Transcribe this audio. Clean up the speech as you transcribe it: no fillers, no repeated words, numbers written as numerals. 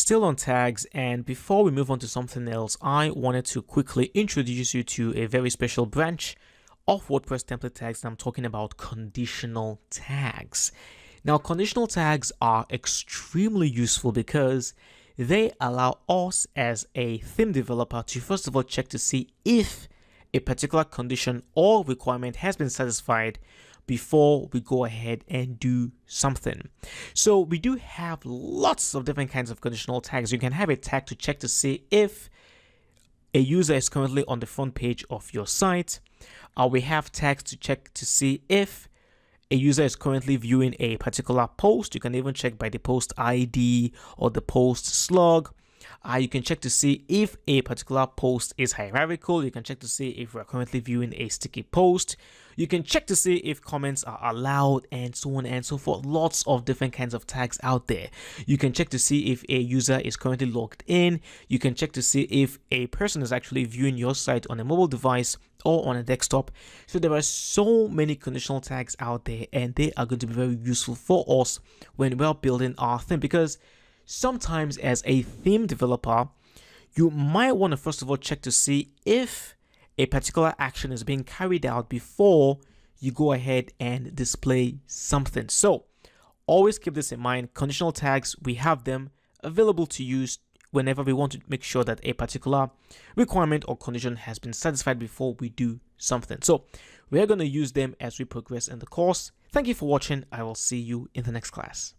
still on tags, and before we move on to something else, I wanted to quickly introduce you to a very special branch of WordPress template tags, and I'm talking about conditional tags. Now, conditional tags are extremely useful because they allow us as a theme developer to first of all check to see if a particular condition or requirement has been satisfied before we go ahead and do something. So we do have lots of different kinds of conditional tags. You can have a tag to check to see if a user is currently on the front page of your site. We have tags to check to see if a user is currently viewing a particular post. You can even check by the post ID or the post slug. You can check to see if a particular post is hierarchical. You can check to see if we're currently viewing a sticky post. You can check to see if comments are allowed, and so on and so forth. Lots of different kinds of tags out there. You can check to see if a user is currently logged in. You can check to see if a person is actually viewing your site on a mobile device or on a desktop. So there are so many conditional tags out there, and they are going to be very useful for us when we're building our theme, because sometimes as a theme developer, you might want to first of all check to see if a particular action is being carried out before you go ahead and display something. So always keep this in mind. Conditional tags, we have them available to use whenever we want to make sure that a particular requirement or condition has been satisfied before we do something. So we're going to use them as we progress in the course. Thank you for watching. I will see you in the next class.